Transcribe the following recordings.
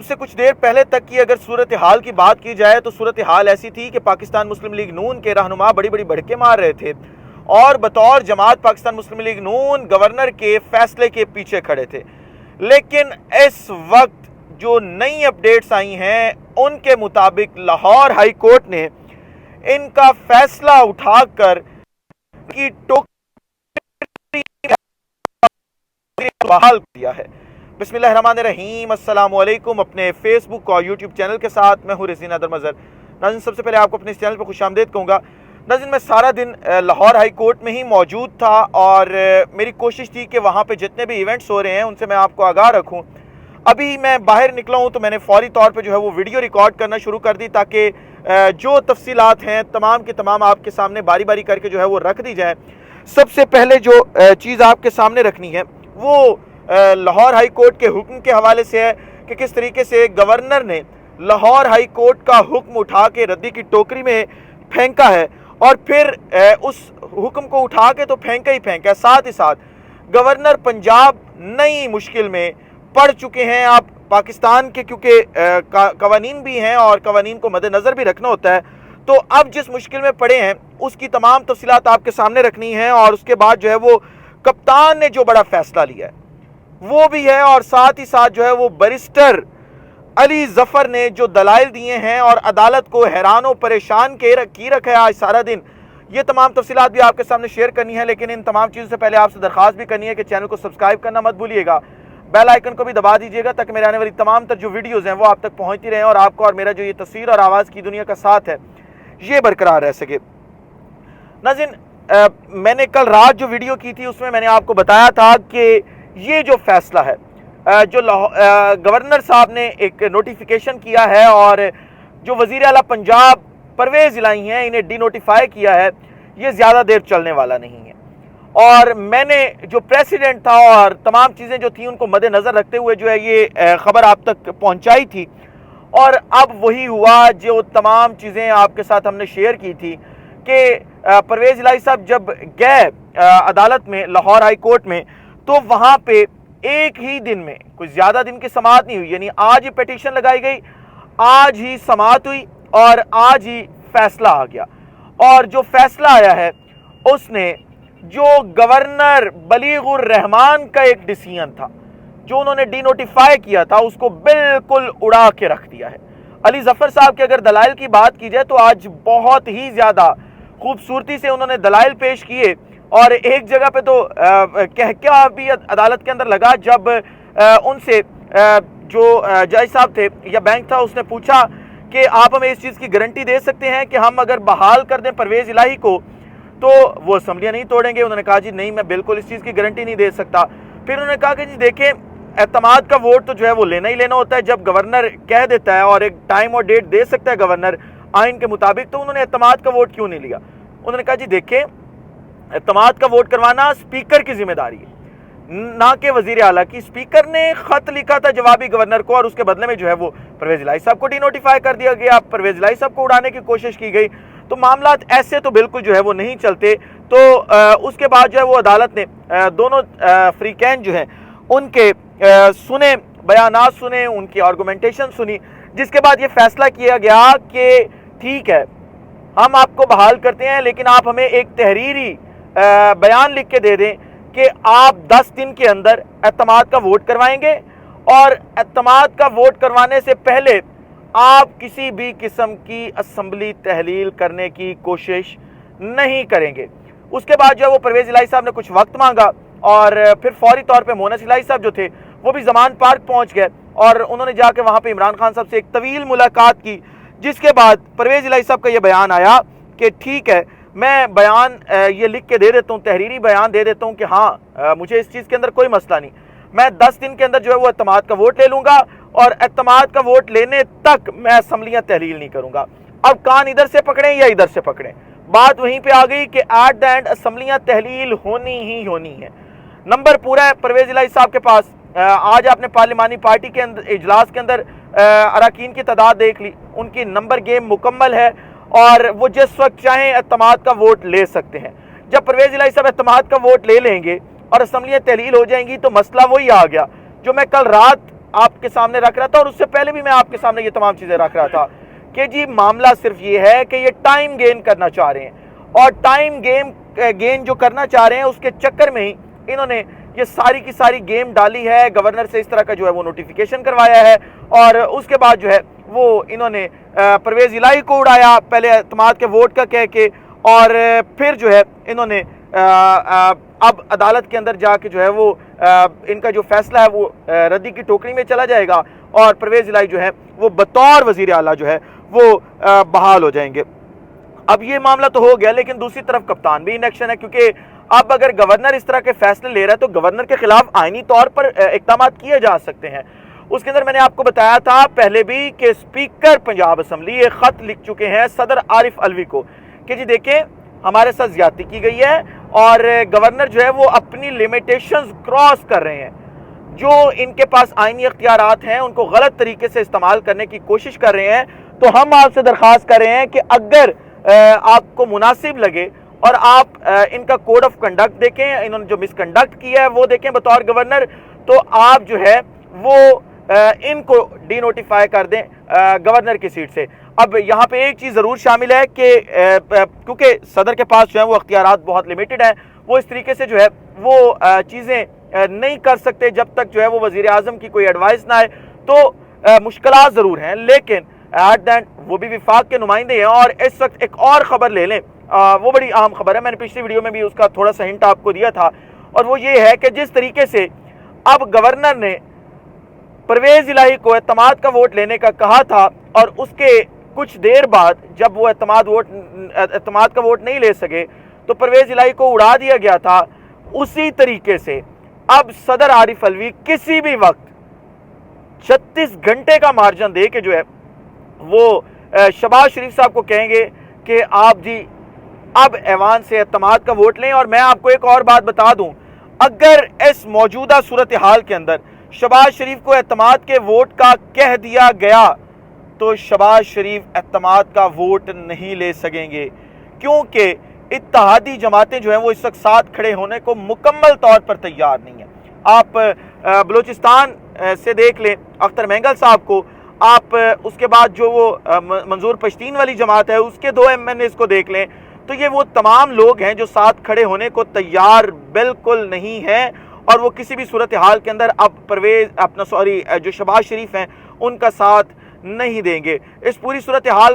سے کچھ دیر پہلے تک کی اگر صورتحال کی بات کی جائے تو صورتحال ایسی تھی کہ پاکستان مسلم لیگ نون کے رہنما بڑی بڑی بڑھکے مار رہے تھے اور بطور جماعت پاکستان مسلم لیگ نون گورنر کے فیصلے کے پیچھے کھڑے تھے. لیکن اس وقت جو نئی اپڈیٹس آئی ہیں ان کے مطابق لاہور ہائی کورٹ نے ان کا فیصلہ اٹھا کر کی ٹوکری بحال کیا ہے. بسم اللہ الرحمن الرحیم. السلام علیکم. اپنے فیس بک اور یوٹیوب چینل کے ساتھ میں ہوں رضین ادر مظہر. ناظرین سب سے پہلے آپ کو اپنے اس چینل پہ خوش آمدید کہوں گا. ناظرین میں سارا دن لاہور ہائی کورٹ میں ہی موجود تھا اور میری کوشش تھی کہ وہاں پہ جتنے بھی ایونٹس ہو رہے ہیں ان سے میں آپ کو آگاہ رکھوں. ابھی میں باہر نکلا ہوں تو میں نے فوری طور پہ جو ہے وہ ویڈیو ریکارڈ کرنا شروع کر دی تاکہ جو تفصیلات ہیں تمام کی تمام آپ کے سامنے باری باری کر کے جو ہے وہ رکھ دی جائے. سب سے پہلے جو چیز آپ کے سامنے رکھنی ہے وہ لاہور ہائی کورٹ کے حکم کے حوالے سے ہے کہ کس طریقے سے گورنر نے لاہور ہائی کورٹ کا حکم اٹھا کے ردی کی ٹوکری میں پھینکا ہے اور پھر اس حکم کو اٹھا کے تو پھینکا ہی پھینکا ہے. ساتھ ہی ساتھ گورنر پنجاب نئی مشکل میں پڑ چکے ہیں. آپ پاکستان کے کیونکہ قوانین بھی ہیں اور قوانین کو مد نظر بھی رکھنا ہوتا ہے تو اب جس مشکل میں پڑے ہیں اس کی تمام تفصیلات آپ کے سامنے رکھنی ہیں. اور اس کے بعد جو ہے وہ کپتان نے جو بڑا فیصلہ لیا ہے وہ بھی ہے اور ساتھ ہی ساتھ جو ہے وہ بیرسٹر علی ظفر نے جو دلائل دیے ہیں اور عدالت کو حیران و پریشان کی رکھا ہے آج سارا دن. یہ تمام تفصیلات بھی آپ کے سامنے شیئر کرنی ہے لیکن ان تمام چیزوں سے پہلے آپ سے درخواست بھی کرنی ہے کہ چینل کو سبسکرائب کرنا مت بھولیے گا. بیل آئیکن کو بھی دبا دیجیے گا تاکہ میرے آنے والی تمام تر جو ویڈیوز ہیں وہ آپ تک پہنچتی رہیں اور آپ کو اور میرا جو یہ تصویر اور آواز کی دنیا کا ساتھ ہے یہ برقرار رہ سکے. ناظرین میں نے کل رات جو ویڈیو کی تھی اس میں نے آپ کو بتایا تھا کہ یہ جو فیصلہ ہے جو گورنر صاحب نے ایک نوٹیفیکیشن کیا ہے اور جو وزیر اعلیٰ پنجاب پرویز الہی ہیں انہیں ڈی نوٹیفائی کیا ہے یہ زیادہ دیر چلنے والا نہیں ہے. اور میں نے جو پریسیڈنٹ تھا اور تمام چیزیں جو تھیں ان کو مد نظر رکھتے ہوئے جو ہے یہ خبر آپ تک پہنچائی تھی اور اب وہی ہوا جو تمام چیزیں آپ کے ساتھ ہم نے شیئر کی تھی کہ پرویز الہی صاحب جب گئے عدالت میں لاہور ہائی کورٹ میں تو وہاں پہ ایک ہی دن میں کوئی زیادہ دن کی سماعت نہیں ہوئی. یعنی آج ہی پیٹیشن لگائی گئی, آج ہی سماعت ہوئی اور آج ہی فیصلہ آ گیا. اور جو فیصلہ آیا ہے اس نے جو گورنر بلیغ الرحمان کا ایک ڈیسیژن تھا جو انہوں نے ڈی نوٹیفائی کیا تھا اس کو بالکل اڑا کے رکھ دیا ہے. علی ظفر صاحب کے اگر دلائل کی بات کی جائے تو آج بہت ہی زیادہ خوبصورتی سے انہوں نے دلائل پیش کیے اور ایک جگہ پہ تو کہکیا بھی عدالت کے اندر لگا جب ان سے جو جج صاحب تھے یا بینک تھا اس نے پوچھا کہ آپ ہمیں اس چیز کی گارنٹی دے سکتے ہیں کہ ہم اگر بحال کر دیں پرویز الہی کو تو وہ اسمبلیاں نہیں توڑیں گے. انہوں نے کہا جی نہیں میں بالکل اس چیز کی گارنٹی نہیں دے سکتا. پھر انہوں نے کہا کہ جی دیکھیں اعتماد کا ووٹ تو جو ہے وہ لینا ہی لینا ہوتا ہے. جب گورنر کہہ دیتا ہے اور ایک ٹائم اور ڈیٹ دے سکتا ہے گورنر آئین کے مطابق تو انہوں نے اعتماد کا ووٹ کیوں نہیں لیا. انہوں نے کہا جی دیکھیں اعتماد کا ووٹ کروانا اسپیکر کی ذمہ داری ہے نہ کہ وزیر اعلیٰ کی. اسپیکر نے خط لکھا تھا جوابی گورنر کو اور اس کے بدلے میں جو ہے وہ پرویز الہی صاحب کو ڈی نوٹیفائی کر دیا گیا. پرویز الہی صاحب کو اڑانے کی کوشش کی گئی. تو معاملات ایسے تو بالکل جو ہے وہ نہیں چلتے. تو اس کے بعد جو ہے وہ عدالت نے دونوں فریقین جو ہیں ان کے سنے بیانات سنے, ان کی آرگومنٹیشن سنی, جس کے بعد یہ فیصلہ کیا گیا کہ ٹھیک ہے ہم آپ کو بحال کرتے ہیں لیکن آپ ہمیں ایک تحریری بیان لکھ کے دے دیں کہ آپ 10 دن کے اندر اعتماد کا ووٹ کروائیں گے اور اعتماد کا ووٹ کروانے سے پہلے آپ کسی بھی قسم کی اسمبلی تحلیل کرنے کی کوشش نہیں کریں گے. اس کے بعد جو ہے وہ پرویز الہی صاحب نے کچھ وقت مانگا اور پھر فوری طور پہ مونس الہی صاحب جو تھے وہ بھی زمان پارک پہنچ گئے اور انہوں نے جا کے وہاں پہ عمران خان صاحب سے ایک طویل ملاقات کی, جس کے بعد پرویز الہی صاحب کا یہ بیان آیا کہ ٹھیک ہے میں بیان یہ لکھ کے دے دیتا ہوں, تحریری بیان دے دیتا ہوں کہ ہاں مجھے اس چیز کے اندر کوئی مسئلہ نہیں, میں 10 دن کے اندر جو ہے وہ اعتماد کا ووٹ لے لوں گا اور اعتماد کا ووٹ لینے تک میں اسمبلیاں تحلیل نہیں کروں گا. اب کان ادھر سے پکڑیں یا ادھر سے پکڑیں, بات وہیں پہ آ گئی کہ ایٹ دا اینڈ اسمبلیاں تحلیل ہونی ہی ہونی ہے. نمبر پورا ہے پرویز الہی صاحب کے پاس. آج آپ نے پارلیمانی پارٹی کے اجلاس کے اندر اراکین کی تعداد دیکھ لی, ان کی نمبر گیم مکمل ہے اور وہ جس وقت چاہیں اعتماد کا ووٹ لے سکتے ہیں. جب پرویز الہی صاحب اعتماد کا ووٹ لے لیں گے اور اسمبلیاں تحلیل ہو جائیں گی تو مسئلہ وہی آ گیا جو میں کل رات آپ کے سامنے رکھ رہا تھا، اور اس سے پہلے بھی میں آپ کے سامنے یہ تمام چیزیں رکھ رہا تھا کہ جی معاملہ صرف یہ ہے کہ یہ ٹائم گین کرنا چاہ رہے ہیں، اور ٹائم گین جو کرنا چاہ رہے ہیں اس کے چکر میں ہی انہوں نے یہ ساری کی ساری گیم ڈالی ہے، گورنر سے اس طرح کا جو ہے وہ نوٹیفیکیشن کروایا ہے، اور اس کے بعد جو ہے وہ انہوں نے پرویز الہی کو اڑایا، پہلے اعتماد کے ووٹ کا کہہ کے، اور پھر جو ہے انہوں نے اب عدالت کے اندر جا کے جو ہے وہ ان کا جو فیصلہ ہے وہ ردی کی ٹوکری میں چلا جائے گا، اور پرویز الہی جو ہے وہ بطور وزیر اعلیٰ جو ہے وہ بحال ہو جائیں گے۔ اب یہ معاملہ تو ہو گیا، لیکن دوسری طرف کپتان بھی ان ایکشن ہے، کیونکہ اب اگر گورنر اس طرح کے فیصلے لے رہا ہے تو گورنر کے خلاف آئینی طور پر اقدامات کیے جا سکتے ہیں۔ اس کے اندر میں نے آپ کو بتایا تھا پہلے بھی کہ اسپیکر پنجاب اسمبلی ایک خط لکھ چکے ہیں صدر عارف الوی کو کہ جی دیکھیں ہمارے ساتھ زیادتی کی گئی ہے، اور گورنر جو ہے وہ اپنی لیمیٹیشنز کراس کر رہے ہیں، جو ان کے پاس آئینی اختیارات ہیں ان کو غلط طریقے سے استعمال کرنے کی کوشش کر رہے ہیں۔ تو ہم آپ سے درخواست کر رہے ہیں کہ اگر آپ کو مناسب لگے اور آپ ان کا کوڈ آف کنڈکٹ دیکھیں، انہوں نے جو مس کنڈکٹ کیا ہے وہ دیکھیں بطور گورنر، تو آپ جو ہے وہ ان کو ڈی نوٹیفائی کر دیں گورنر کی سیٹ سے۔ اب یہاں پہ ایک چیز ضرور شامل ہے کہ کیونکہ صدر کے پاس جو ہے وہ اختیارات بہت لیمیٹڈ ہیں، وہ اس طریقے سے جو ہے وہ چیزیں نہیں کر سکتے جب تک جو ہے وہ وزیر اعظم کی کوئی ایڈوائس نہ آئے، تو مشکلات ضرور ہیں، لیکن ایٹ دا اینڈ وہ بھی وفاق کے نمائندے ہیں۔ اور اس وقت ایک اور خبر لے لیں، وہ بڑی اہم خبر ہے، میں نے پچھلی ویڈیو میں بھی اس کا تھوڑا سا ہنٹ آپ کو دیا تھا، اور وہ یہ ہے کہ جس طریقے سے اب گورنر نے پرویز الہی کو اعتماد کا ووٹ لینے کا کہا تھا، اور اس کے کچھ دیر بعد جب وہ اعتماد کا ووٹ نہیں لے سکے تو پرویز الہی کو اڑا دیا گیا تھا، اسی طریقے سے اب صدر عارف الوی کسی بھی وقت 36 گھنٹے کا مارجن دے کے جو ہے وہ شہباز شریف صاحب کو کہیں گے کہ آپ جی اب ایوان سے اعتماد کا ووٹ لیں۔ اور میں آپ کو ایک اور بات بتا دوں، اگر اس موجودہ صورتحال کے اندر شہباز شریف کو اعتماد کے ووٹ کا کہہ دیا گیا تو شہباز شریف اعتماد کا ووٹ نہیں لے سکیں گے، کیونکہ اتحادی جماعتیں جو ہیں وہ اس وقت ساتھ کھڑے ہونے کو مکمل طور پر تیار نہیں ہیں۔ آپ بلوچستان سے دیکھ لیں اختر مینگل صاحب کو، آپ اس کے بعد جو وہ منظور پشتین والی جماعت ہے اس کے 2 MNAs کو دیکھ لیں، تو یہ وہ تمام لوگ ہیں جو ساتھ کھڑے ہونے کو تیار بالکل نہیں ہیں، اور وہ کسی بھی صورتحال کے اندر اب جو شہباز شریف ہیں ان کا ساتھ نہیں دیں گے۔ اس پوری صورتحال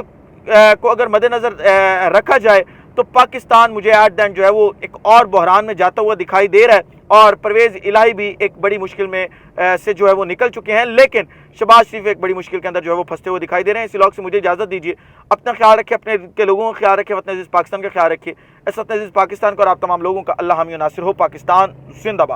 کو اگر مد نظر رکھا جائے تو پاکستان مجھے ایٹ دین جو ہے وہ ایک اور بحران میں جاتا ہوا دکھائی دے رہا ہے، اور پرویز الہی بھی ایک بڑی مشکل میں سے جو ہے وہ نکل چکے ہیں، لیکن شہباز شریف ایک بڑی مشکل کے اندر جو ہے وہ پھنستے ہوئے دکھائی دے رہے ہیں۔ اسی لوگ سے مجھے اجازت دیجیے، اپنا خیال رکھیں، اپنے کے لوگوں کا خیال رکھیں، وطن عزیز پاکستان کا خیال رکھیے۔ اس وطن عزیز پاکستان کو اور آپ تمام لوگوں کا اللہ حامی و ناصر ہو۔ پاکستان زندہ باد۔